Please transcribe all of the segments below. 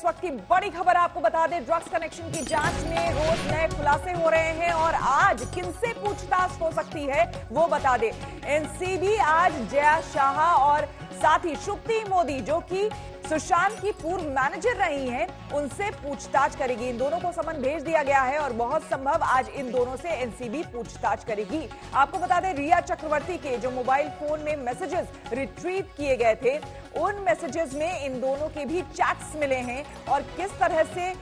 वक्त की बड़ी खबर आपको बता दें, ड्रग्स कनेक्शन की जांच में रोज नए खुलासे हो रहे हैं और आज किनसे पूछताछ हो सकती है वो बता दें। एनसीबी आज जया शाह और साथ ही श्रुति मोदी जो कि सुशांत की पूर्व मैनेजर रही हैं, उनसे पूछताछ करेगी। इन दोनों को समन भेज दिया गया है और बहुत संभव आज इन दोनों से एनसीबी पूछताछ करेगी। आपको बता दें, रिया चक्रवर्ती के जो मोबाइल फोन में मैसेजेस रिट्रीव किए गए थे, उन मैसेजेस में इन दोनों के भी चैट्स मिले हैं और किस तरह से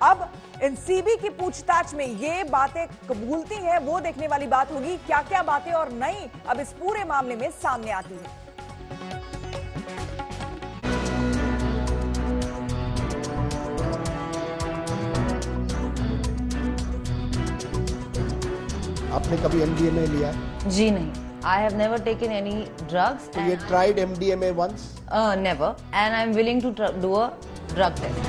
अब एनसीबी की पूछताछ में ये बातें कबूलती हैं वो देखने वाली बात होगी। क्या क्या बातें और नई अब इस पूरे मामले में सामने आती है। आपने कभी एमडीएमए लिया? जी नहीं, I have never taken any drugs. So you tried MDMA once? Never, and I'm willing to do a drug test.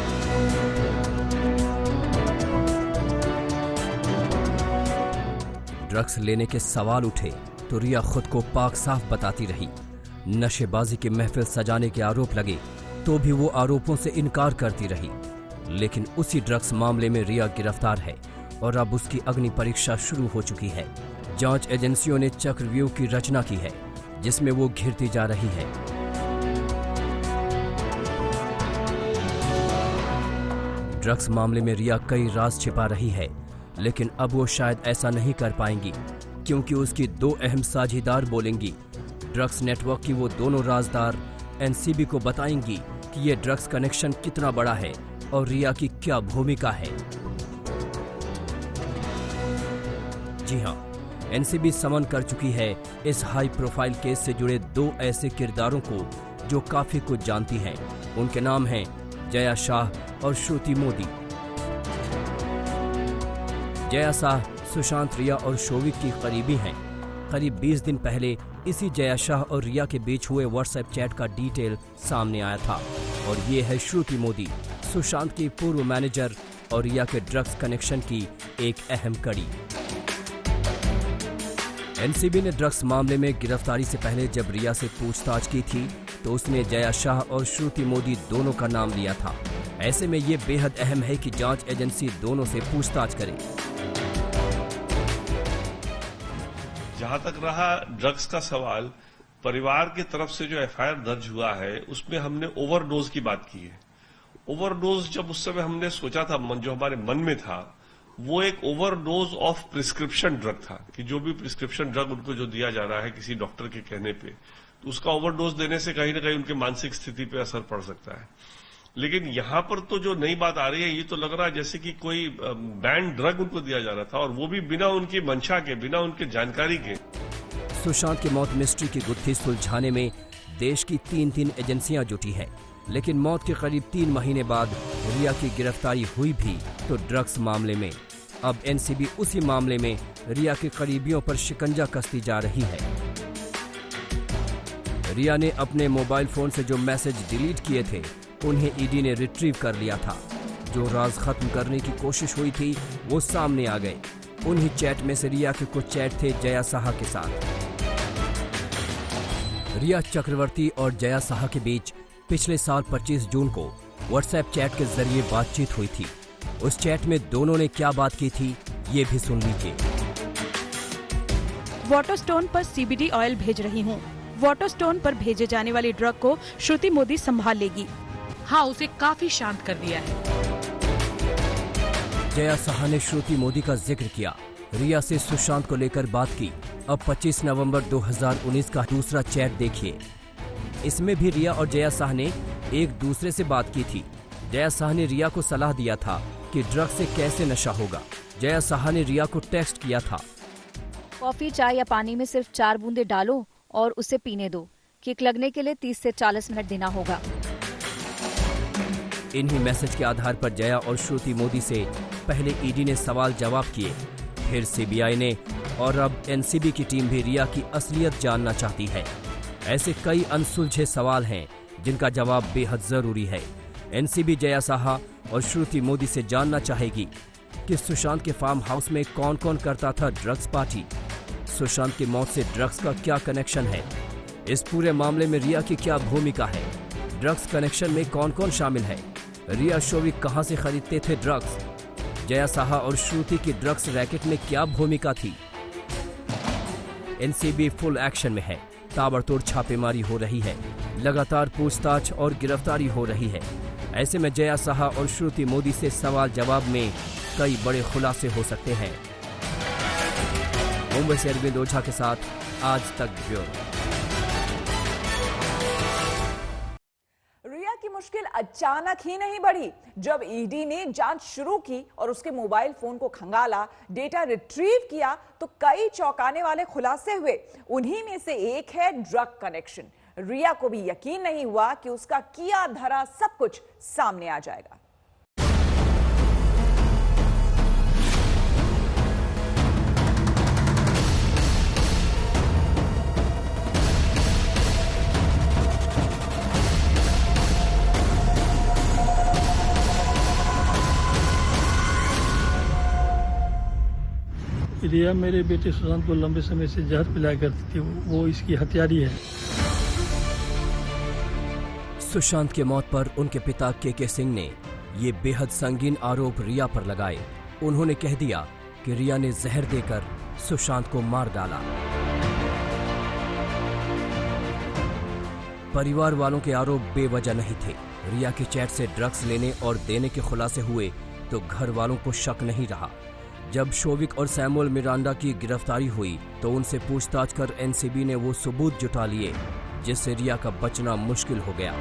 Drugs लेने के सवाल उठे तो रिया खुद को पाक साफ बताती रही। नशेबाजी की महफिल सजाने के आरोप लगे तो भी वो आरोपों से इनकार करती रही। लेकिन उसी ड्रग्स मामले में रिया गिरफ्तार है और अब उसकी अग्नि परीक्षा शुरू हो चुकी है। जांच एजेंसियों ने चक्रव्यूह की रचना की है जिसमें वो घिरती जा रही है। ड्रग्स मामले में रिया कई राज छिपा रही है, लेकिन अब वो शायद ऐसा नहीं कर पाएंगी क्योंकि उसकी दो अहम साझीदार बोलेंगी। ड्रग्स नेटवर्क की वो दोनों राजदार एनसीबी को बताएंगी कि ये ड्रग्स कनेक्शन कितना बड़ा है और रिया की क्या भूमिका है। जी हां, एनसीबी समन कर चुकी है इस हाई प्रोफाइल केस से जुड़े दो ऐसे किरदारों को जो काफी कुछ जानती हैं। उनके नाम हैं जया शाह और श्रुति मोदी। जया शाह सुशांत, रिया और शोविक की करीबी हैं। करीब 20 दिन पहले इसी जया शाह और रिया के बीच हुए व्हाट्सएप चैट का डिटेल सामने आया था और ये है श्रुति मोदी, सुशांत की पूर्व मैनेजर और रिया के ड्रग्स कनेक्शन की एक अहम कड़ी। एनसीबी ने ड्रग्स मामले में गिरफ्तारी से पहले जब रिया से पूछताछ की थी तो उसने जया शाह और श्रुति मोदी दोनों का नाम लिया था। ऐसे में ये बेहद अहम है कि जांच एजेंसी दोनों से पूछताछ करे। जहां तक रहा ड्रग्स का सवाल, परिवार की तरफ से जो एफआईआर दर्ज हुआ है उसमें हमने ओवरडोज की बात की है। ओवरडोज जब उस समय हमने सोचा था, जो हमारे मन में था, वो एक ओवरडोज ऑफ प्रिस्क्रिप्शन ड्रग था कि जो भी प्रिस्क्रिप्शन ड्रग उनको जो दिया जा रहा है किसी डॉक्टर के कहने पे, तो उसका ओवरडोज देने से कहीं ना कहीं उनके मानसिक स्थिति पे असर पड़ सकता है। लेकिन यहां पर तो जो नई बात आ रही है, ये तो लग रहा है जैसे कि कोई बैंड ड्रग उनको दिया जा रहा था और वो भी बिना उनकी मंशा के, बिना उनके जानकारी के। सुशांत की मौत मिस्ट्री की गुत्थी सुलझाने में देश की 3 एजेंसियां जुटी हैं, लेकिन मौत के करीब 3 महीने बाद रिया की गिरफ्तारी हुई भी तो ड्रग्स मामले में। अब एनसीबी उसी मामले में रिया के करीबियों पर शिकंजा कसती जा रही है। रिया ने अपने मोबाइल फोन से जो मैसेज डिलीट किए थे उन्हें ईडी ने रिट्रीव कर लिया था। जो राज खत्म करने की कोशिश हुई थी वो सामने आ गए। उन्हीं चैट में से रिया के कुछ चैट थे जया शाह के साथ। रिया चक्रवर्ती और जया शाह के बीच पिछले साल 25 जून को व्हाट्सएप चैट के जरिए बातचीत हुई थी। उस चैट में दोनों ने क्या बात की थी ये भी सुन लीजिए। वाटरस्टोन पर सीबीडी ऑयल भेज रही हूँ। वाटरस्टोन पर भेजे जाने वाली ड्रग को श्रुति मोदी संभाल लेगी। हाँ, उसे काफी शांत कर दिया है। जया शाह ने श्रुति मोदी का जिक्र किया। रिया से सुशांत को लेकर बात की। अब 25 नवंबर 2019 का दूसरा चैट देखिए। इसमें भी रिया और जया शाह ने एक दूसरे से बात की थी। जया शाह ने रिया को सलाह दिया था कि ड्रग से कैसे नशा होगा। जया शाह ने रिया को टेक्स्ट किया था, कॉफी, चाय या पानी में सिर्फ 4 बूंदे डालो और उसे पीने दो। किक लगने के लिए 30 से 40 मिनट देना होगा। इन्हीं मैसेज के आधार पर जया और श्रुति मोदी से पहले ईडी ने सवाल जवाब किए, फिर सीबीआई ने, और अब एनसीबी की टीम भी रिया की असलियत जानना चाहती है। ऐसे कई अनसुलझे सवाल हैं जिनका जवाब बेहद जरूरी है। एनसीबी जया शाह और श्रुति मोदी से जानना चाहेगी कि सुशांत के फार्म हाउस में कौन कौन करता था ड्रग्स पार्टी। सुशांत की मौत से ड्रग्स का क्या कनेक्शन है। इस पूरे मामले में रिया की क्या भूमिका है। ड्रग्स कनेक्शन में कौन कौन शामिल है। रिया शोविक कहां से खरीदते थे ड्रग्स? जया साहा और श्रुति की ड्रग्स रैकेट में क्या भूमिका थी? एनसीबी फुल एक्शन में है। ताबड़तोड़ छापेमारी हो रही है, लगातार पूछताछ और गिरफ्तारी हो रही है। ऐसे में जया साहा और श्रुति मोदी से सवाल जवाब में कई बड़े खुलासे हो सकते हैं। मुंबई से अरविंद ओझा के साथ आज तक ब्यूरो। रिया की मुश्किल अचानक ही नहीं बढ़ी। जब ईडी ने जांच शुरू की और उसके मोबाइल फोन को खंगाला, डेटा रिट्रीव किया, तो कई चौंकाने वाले खुलासे हुए। उन्हीं में से एक है ड्रग कनेक्शन। रिया को भी यकीन नहीं हुआ कि उसका किया धरा सब कुछ सामने आ जाएगा। रिया मेरे बेटे सुशांत को लंबे समय से जहर पिलाया करती थी। वो इसकी हत्यारी है। सुशांत के मौत पर उनके पिता के सिंह ने ये बेहद संगीन आरोप रिया पर लगाए। उन्होंने कह दिया कि रिया ने जहर देकर सुशांत को मार डाला। परिवार वालों के आरोप बेवजह नहीं थे। रिया की चैट से ड्रग्स लेने और देने के खुलासे हुए तो घर वालों को शक नहीं रहा। जब शोविक और सैमुअल मिरांडा की गिरफ्तारी हुई तो उनसे पूछताछ कर एनसीबी ने वो सबूत जुटा लिए जिससे रिया का बचना मुश्किल हो गया।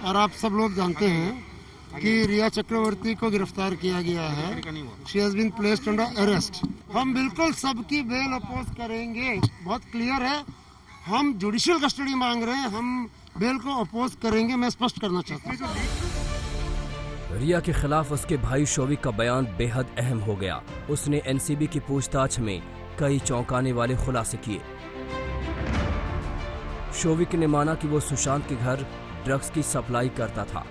और आप सब लोग जानते हैं कि रिया चक्रवर्ती को गिरफ्तार किया गया है। She has been placed under arrest. हम बिल्कुल सबकी बेल अपोज करेंगे। बहुत क्लियर है, हम जुडिशियल कस्टडी मांग रहे हैं, हम बेल को अपोज करेंगे। मैं स्पष्ट करना चाहता हूँ। रिया के खिलाफ उसके भाई शोविक का बयान बेहद अहम हो गया। उसने एनसीबी की पूछताछ में कई चौंकाने वाले खुलासे किए। शोविक ने माना कि वो सुशांत के घर ड्रग्स की सप्लाई करता था।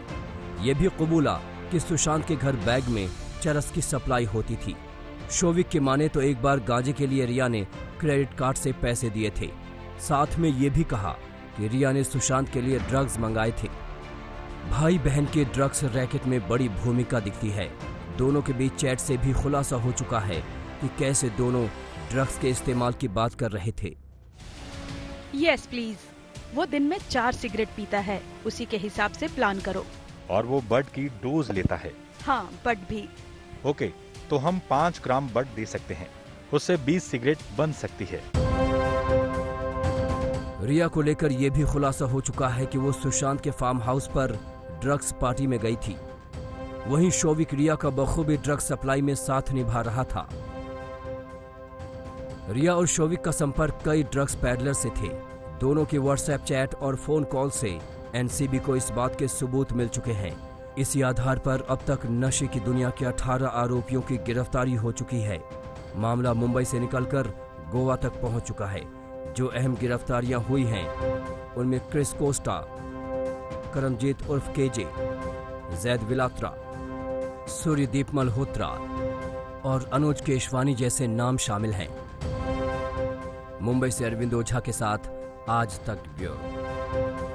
ये भी कबूला कि सुशांत के घर बैग में चरस की सप्लाई होती थी। शोविक के माने तो एक बार गांजे के लिए रिया ने क्रेडिट कार्ड से पैसे दिए थे। साथ में ये भी कहा कि रिया ने सुशांत के लिए ड्रग्स मंगाए थे। भाई बहन के ड्रग्स रैकेट में बड़ी भूमिका दिखती है। दोनों के बीच चैट से भी खुलासा हो चुका है कि कैसे दोनों ड्रग्स के इस्तेमाल की बात कर रहे थे। Yes please. वो दिन में 4 सिगरेट पीता है, उसी के हिसाब से प्लान करो। और वो बड की डोज लेता है। हाँ, बड भी। ओके, तो हम 5 ग्राम बड दे सकते हैं। उससे 20 सिगरेट बन सकती है। रिया को लेकर यह भी खुलासा हो चुका है कि वो सुशांत के फार्म हाउस पर ड्रग्स पार्टी में गई थी। वहीं शोविक रिया का बखूबी ड्रग्स सप्लाई में साथ निभा रहा था। रिया और शोविक का संपर्क कई ड्रग्स पैडलर से थे। दोनों की व्हाट्सएप चैट और फोन कॉल से एनसीबी को इस बात के सबूत मिल चुके हैं। इसी आधार पर अब तक नशे की दुनिया के 18 आरोपियों की गिरफ्तारी हो चुकी है। मामला मुंबई से निकलकर गोवा तक पहुंच चुका है। जो अहम गिरफ्तारियां हुई हैं उनमें क्रिस कोस्टा, करमजीत उर्फ केजे, जैद विलात्रा, सूर्यदीप मल्होत्रा और अनुज केशवानी जैसे नाम शामिल हैं। मुंबई से अरविंद ओझा के साथ आज तक ब्यूरो।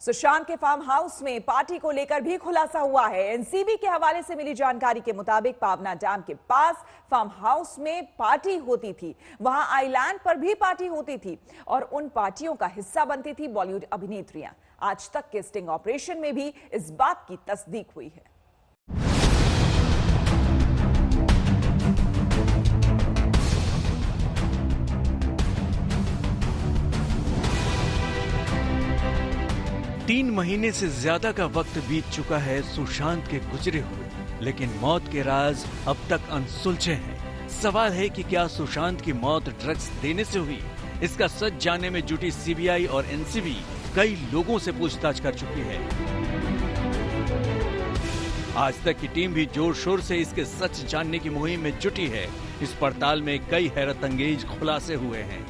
सुशांत के फार्म हाउस में पार्टी को लेकर भी खुलासा हुआ है। एनसीबी के हवाले से मिली जानकारी के मुताबिक पावना डैम के पास फार्म हाउस में पार्टी होती थी। वहां आइलैंड पर भी पार्टी होती थी और उन पार्टियों का हिस्सा बनती थी बॉलीवुड अभिनेत्रियां। आज तक के स्टिंग ऑपरेशन में भी इस बात की तस्दीक हुई है। तीन महीने से ज्यादा का वक्त बीत चुका है सुशांत के गुजरे हुए, लेकिन मौत के राज अब तक अनसुलझे हैं। सवाल है कि क्या सुशांत की मौत ड्रग्स देने से हुई? इसका सच जानने में जुटी सीबीआई और एनसीबी कई लोगों से पूछताछ कर चुकी है। आज तक की टीम भी जोर शोर से इसके सच जानने की मुहिम में जुटी है। इस पड़ताल में कई हैरत अंगेज खुलासे हुए हैं।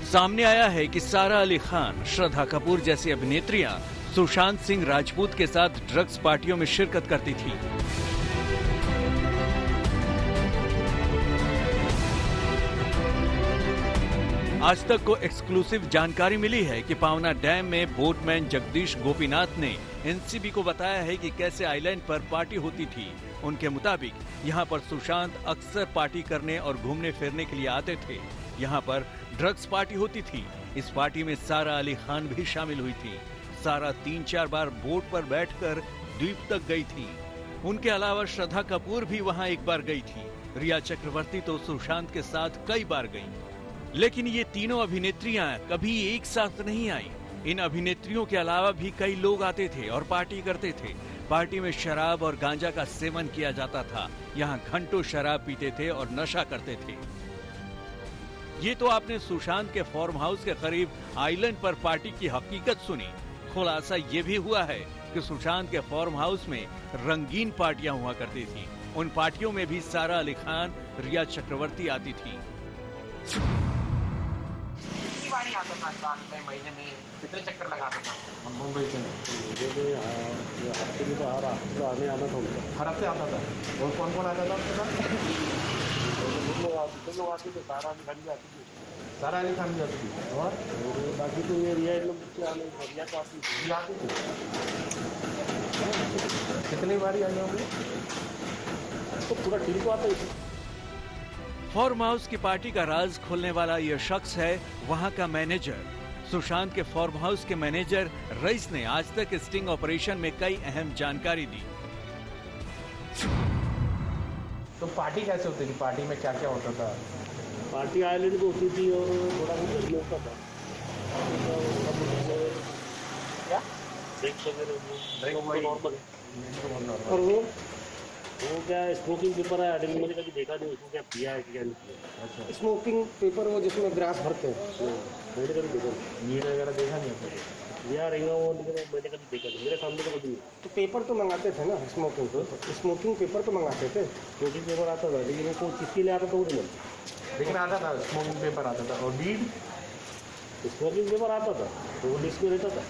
सामने आया है कि सारा अली खान, श्रद्धा कपूर जैसी अभिनेत्रियां सुशांत सिंह राजपूत के साथ ड्रग्स पार्टियों में शिरकत करती थी। आज तक को एक्सक्लूसिव जानकारी मिली है कि पावना डैम में बोटमैन जगदीश गोपीनाथ ने एनसीबी को बताया है कि कैसे आइलैंड पर पार्टी होती थी। उनके मुताबिक यहाँ पर सुशांत अक्सर पार्टी करने और घूमने फिरने के लिए आते थे। यहाँ पर ड्रग्स पार्टी होती थी। इस पार्टी में सारा अली खान भी शामिल हुई थी। सारा 3-4 बार बोट पर बैठकर द्वीप तक गई थी। उनके अलावा श्रद्धा कपूर भी वहाँ एक बार गई थी। रिया चक्रवर्ती तो सुशांत के साथ कई बार गई। लेकिन ये तीनों अभिनेत्रियां कभी एक साथ नहीं आई। इन अभिनेत्रियों के अलावा भी कई लोग आते थे और पार्टी करते थे। पार्टी में शराब और गांजा का सेवन किया जाता था। यहाँ घंटों शराब पीते थे और नशा करते थे। ये तो आपने सुशांत के फार्म हाउस के करीब आइलैंड पर पार्टी की हकीकत सुनी। खुलासा ये भी हुआ है कि सुशांत के फार्म हाउस में रंगीन पार्टियां हुआ करती थी। उन पार्टियों में भी सारा अली खान, रिया चक्रवर्ती आती थी। बारी आता था साल में, महीने में कितने चक्कर लगाता था? हम मुंबई से हफ्ते में तो आने आना था उनका, हर हफ्ते आता था। और कौन कौन आता था आपके साथ? लोग आते थे। सारा अली खान भी आती थी। सारा अली खान भी आती थी। और बाकी तो ये रिया लोग रिया तो आती थी। कितनी बारी आए होंगे तो पूरा टीम को आता ही। फार्म हाउस की पार्टी का राज खोलने वाला यह शख्स है वहां का मैनेजर। सुशांत के फार्म हाउस के मैनेजर रईस ने आज तक स्टिंग ऑपरेशन में कई अहम जानकारी दी। तो पार्टी कैसे होती थी? पार्टी में क्या क्या होता था? पार्टी आइलैंड को होती थी और थोड़ा बहुत होता था। क्या ड्रिंक्स वगैरह नॉर्मल। और वो क्या स्मोकिंग पेपर है? मैंने कभी देखा नहीं उसको क्या किया है क्या नहीं किया। अच्छा, स्मोकिंग पेपर वो जिसमें ग्रास भरते हैं, मैंने कभी देखा नहीं। मीट वगैरह देखा नहीं यार वो मैंने कभी देखा नहीं, मेरे सामने तो कभी नहीं। तो पेपर तो मंगाते थे ना, स्मोकिंग पेपर तो मंगाते थे। स्मोकिंग पेपर आता था लेकिन वो किसके लिए आता था वो नहीं जानता। लेकिन आता था स्मोकिंग पेपर आता था। और लीड स्मोकिंग पेपर आता था तो वो लिस्ट में रहता था।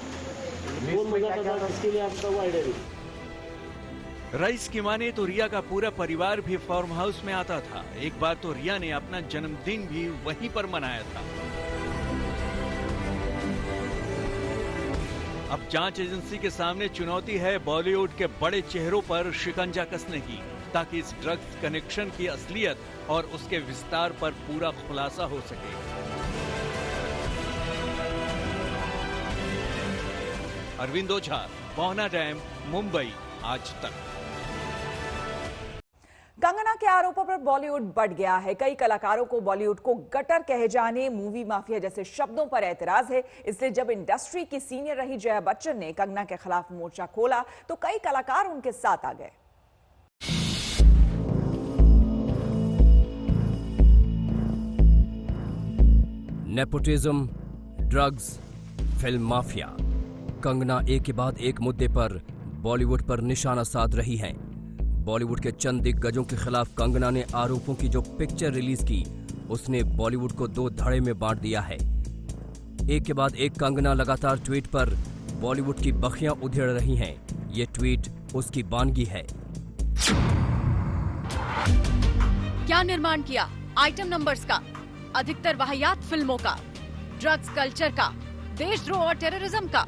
कौन मंगाता था, किसके लिए आता था, वो आइडिया नहीं। रईस की माने तो रिया का पूरा परिवार भी फार्म हाउस में आता था। एक बार तो रिया ने अपना जन्मदिन भी वहीं पर मनाया था। अब जांच एजेंसी के सामने चुनौती है बॉलीवुड के बड़े चेहरों पर शिकंजा कसने की, ताकि इस ड्रग्स कनेक्शन की असलियत और उसके विस्तार पर पूरा खुलासा हो सके। अरविंद ओझा, पावना डैम, मुंबई, आज तक। कंगना के आरोपों पर बॉलीवुड बढ़ गया है। कई कलाकारों को बॉलीवुड को गटर कहे जाने, मूवी माफिया जैसे शब्दों पर एतराज है। इसलिए जब इंडस्ट्री की सीनियर रही जया बच्चन ने कंगना के खिलाफ मोर्चा खोला तो कई कलाकार उनके साथ आ गए। Nepotism, drugs, film mafia, Kangana एक के बाद एक मुद्दे पर बॉलीवुड पर निशाना साध रही हैं। बॉलीवुड के चंद दिग्गजों के खिलाफ कंगना ने आरोपों की जो पिक्चर रिलीज की, उसने बॉलीवुड को दो धड़े में बांट दिया है। एक के बाद एक कंगना लगातार ट्वीट पर बॉलीवुड की बखियां उधेड़ रही हैं। ये ट्वीट उसकी बानगी है। क्या निर्माण किया आइटम नंबर्स का, अधिकतर वाहियात फिल्मों का, ड्रग्स कल्चर का, देशद्रोह और टेररिज्म का।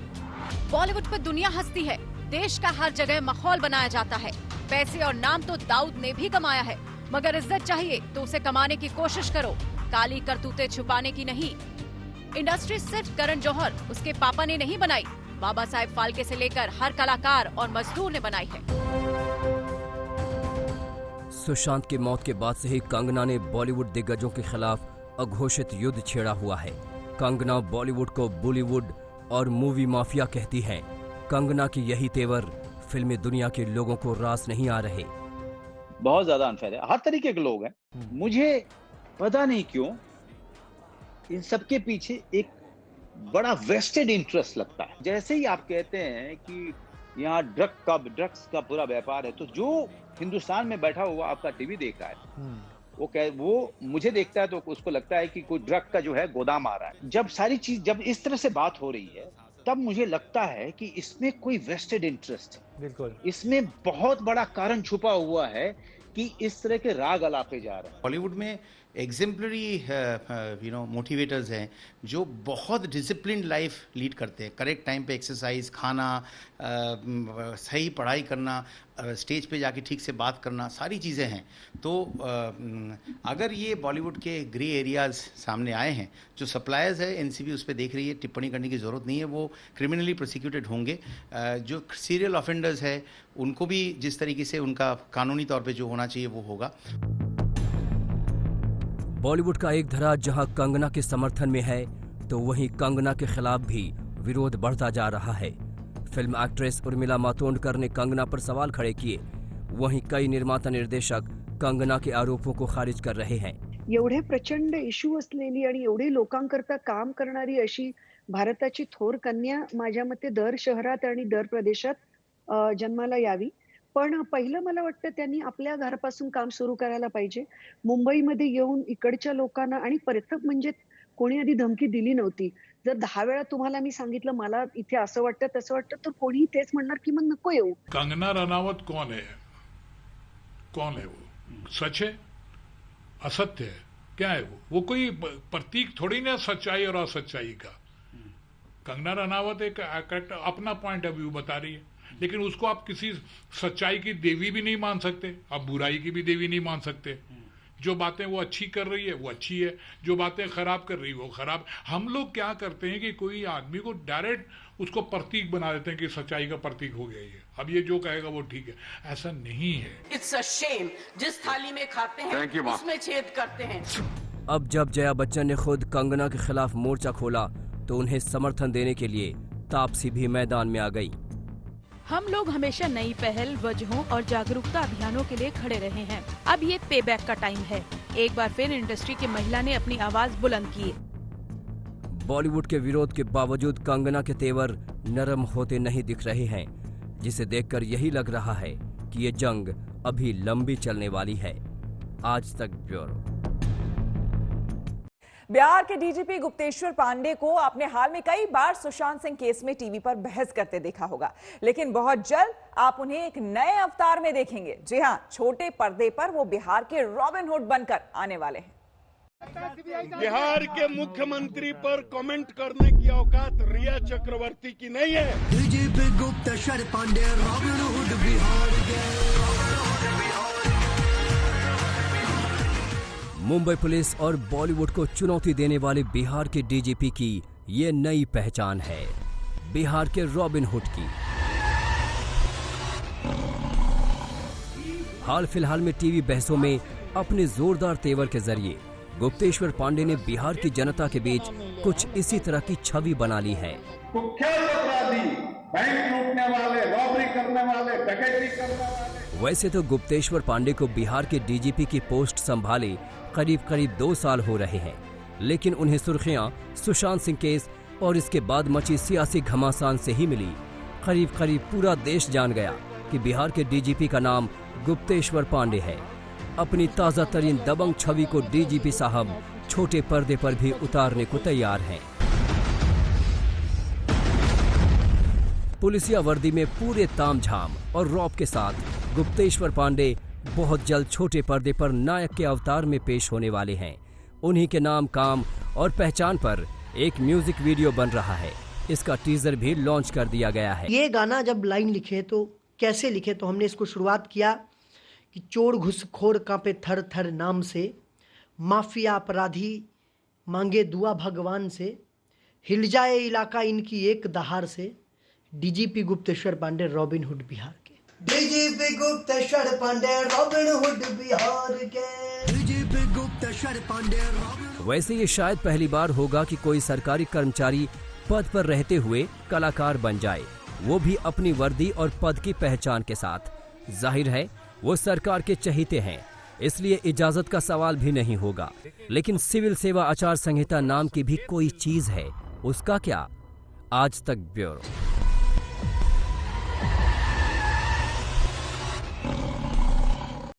बॉलीवुड पर दुनिया हंसती है, देश का हर जगह माहौल बनाया जाता है। पैसे और नाम तो दाऊद ने भी कमाया है, मगर इज्जत चाहिए तो उसे कमाने की कोशिश करो, काली करतूतें छुपाने की नहीं। इंडस्ट्री सिर्फ करण जौहर, उसके पापा ने नहीं बनाई, बाबा साहेब फाल्के से लेकर हर कलाकार और मजदूर ने बनाई है। सुशांत की मौत के बाद से ही कंगना ने बॉलीवुड दिग्गजों के खिलाफ अघोषित युद्ध छेड़ा हुआ है। कंगना बॉलीवुड को बॉलीवुड और मूवी माफिया कहती है। कंगना की यही तेवर फिल्मी दुनिया के लोगों को रास नहीं आ रहे। बहुत ज्यादा अनफेयर है, हर तरीके के लोग हैं। मुझे पता नहीं क्यों इन सब के पीछे एक बड़ा वेस्टेड इंटरेस्ट लगता है। जैसे ही आप कहते हैं कि यहाँ ड्रग्स का पूरा व्यापार है, तो जो हिंदुस्तान में बैठा हुआ आपका टीवी देख रहा है वो मुझे देखता है तो उसको लगता है कि कोई ड्रग का जो है गोदाम आ रहा है। जब इस तरह से बात हो रही है तब मुझे लगता है कि इसमें कोई वेस्टेड इंटरेस्ट है। बिल्कुल, इसमें बहुत बड़ा कारण छुपा हुआ है कि इस तरह के राग अलापे जा रहे हैं। बॉलीवुड में एग्जेम्पलरी मोटिवेटर्स हैं जो बहुत डिसिप्लिन्ड लाइफ लीड करते हैं, करेक्ट टाइम पे एक्सरसाइज, खाना, सही पढ़ाई करना, स्टेज पे जाके ठीक से बात करना, सारी चीज़ें हैं। तो अगर ये बॉलीवुड के ग्रे एरियाज सामने आए हैं, जो सप्लायर्स है एनसीबी उस पर देख रही है, टिप्पणी करने की ज़रूरत नहीं है, वो क्रिमिनली प्रोसिक्यूटेड होंगे। जो सीरियल ऑफेंडर्स है उनको भी जिस तरीके से उनका कानूनी तौर पे जो होना चाहिए वो होगा। बॉलीवुड का एक धरा जहां कंगना के समर्थन में है, तो वहीं कंगना के खिलाफ भी विरोध बढ़ता जा रहा है। फिल्म एक्ट्रेस उर्मिला मातोंडकर ने कंगना पर सवाल खड़े किए, वहीं कई निर्माता निर्देशक कंगना के आरोपों को खारिज कर रहे हैं। एवढे प्रचंड इश्यू असलेली आणि एवढी लोकांकरता काम करणारी अशी भारताची थोर कन्या माझ्या मते दर शहरात आणि दर प्रदेशात जन्माला यावी। पण पहिलं मला वाटतं त्यांनी आपल्या घरापासून काम सुरू करायला पाहिजे। मुंबईमध्ये येऊन इकडच्या लोकांना आणि प्रथम म्हणजे कोणी आधी धमकी दिली नव्हती। जर 10 वेळा तुम्हाला मी सांगितलं मला इथे असं वाटतं तसं वाटतं तर कोणी तेच म्हणणार की मग नको येऊ। कंगना रनावत कौन है? कौन है वो? सच है? असत्य है? क्या है वो कोई प्रतीक थोड़ी ना सच्चाई और असच्चाई का। कंगना रनावत एक अपना पॉइंट ऑफ व्यू बता रही है, लेकिन उसको आप किसी सच्चाई की देवी भी नहीं मान सकते, आप बुराई की भी देवी नहीं मान सकते। जो बातें वो अच्छी कर रही है वो अच्छी है, जो बातें खराब कर रही है वो खराब। हम लोग क्या करते हैं कि कोई आदमी को डायरेक्ट उसको प्रतीक बना देते हैं कि सच्चाई का प्रतीक हो गया ये, अब ये जो कहेगा वो ठीक है, ऐसा नहीं है। इट्स अ शेम, जिस थाली में खाते हैं उसमें छेद करते हैं। अब जब जया बच्चन ने खुद कंगना के खिलाफ मोर्चा खोला, तो उन्हें समर्थन देने के लिए तापसी भी मैदान में आ गई। हम लोग हमेशा नई पहल, वजहों और जागरूकता अभियानों के लिए खड़े रहे हैं। अब ये पे बैक का टाइम है। एक बार फिर इंडस्ट्री की महिला ने अपनी आवाज बुलंद की। बॉलीवुड के विरोध के बावजूद कंगना के तेवर नरम होते नहीं दिख रहे हैं, जिसे देखकर यही लग रहा है कि ये जंग अभी लंबी चलने वाली है। आज तक ब्यूरो। बिहार के डीजीपी गुप्तेश्वर पांडे को आपने हाल में कई बार सुशांत सिंह केस में टीवी पर बहस करते देखा होगा, लेकिन बहुत जल्द आप उन्हें एक नए अवतार में देखेंगे। जी हां, छोटे पर्दे पर वो बिहार के रॉबिन हुड बनकर आने वाले हैं। बिहार के मुख्यमंत्री पर कमेंट करने की औकात रिया चक्रवर्ती की नहीं है। DGP Gupteshwar Pandey Robin Hood Bihar के। मुंबई पुलिस और बॉलीवुड को चुनौती देने वाले बिहार के डीजीपी की ये नई पहचान है, बिहार के रॉबिन हुड की। हाल फिलहाल में टीवी बहसों में अपने जोरदार तेवर के जरिए गुप्तेश्वर पांडे ने बिहार की जनता के बीच कुछ इसी तरह की छवि बना ली है। कुख्यात अपराधी, बैंक लूटने वाले, रॉबरी करने वाले, डकैती करने वाले। वैसे तो गुप्तेश्वर पांडे को बिहार के डीजीपी की पोस्ट संभाले करीब 2 साल हो रहे हैं, लेकिन उन्हें सुर्खियां सुशांत सिंह केस और इसके बाद मची सियासी घमासान से ही मिली। करीब पूरा देश जान गया कि बिहार के डीजीपी का नाम गुप्तेश्वर पांडे है। अपनी ताजा तरीन दबंग छवि को डीजीपी साहब छोटे पर्दे पर भी उतारने को तैयार हैं। पुलिसिया वर्दी में पूरे तामझाम और रौब के साथ गुप्तेश्वर पांडे बहुत जल्द छोटे पर्दे पर नायक के अवतार में पेश होने वाले हैं। उन्हीं के नाम, काम और पहचान पर एक म्यूजिक वीडियो बन रहा है। इसका टीजर भी लॉन्च कर दिया गया है। ये गाना जब लाइन लिखे तो कैसे लिखे, तो हमने इसको शुरुआत किया कि चोर घुसखोर कांपे थर थर नाम से, माफिया अपराधी मांगे दुआ भगवान से, हिल जाए इलाका इनकी एक दहाड़ से, DGP Gupteshwar Pandey Robin Hood Bihar के। DGP Gupteshwar Pandey Robin Hood Bihar के। DGP Gupteshwar Pandey Robin. वैसे ये शायद पहली बार होगा कि कोई सरकारी कर्मचारी पद पर रहते हुए कलाकार बन जाए, वो भी अपनी वर्दी और पद की पहचान के साथ। जाहिर है वो सरकार के चहीते हैं, इसलिए इजाजत का सवाल भी नहीं होगा। लेकिन सिविल सेवा आचार संहिता नाम की भी कोई चीज है, उसका क्या? आज तक ब्यूरो।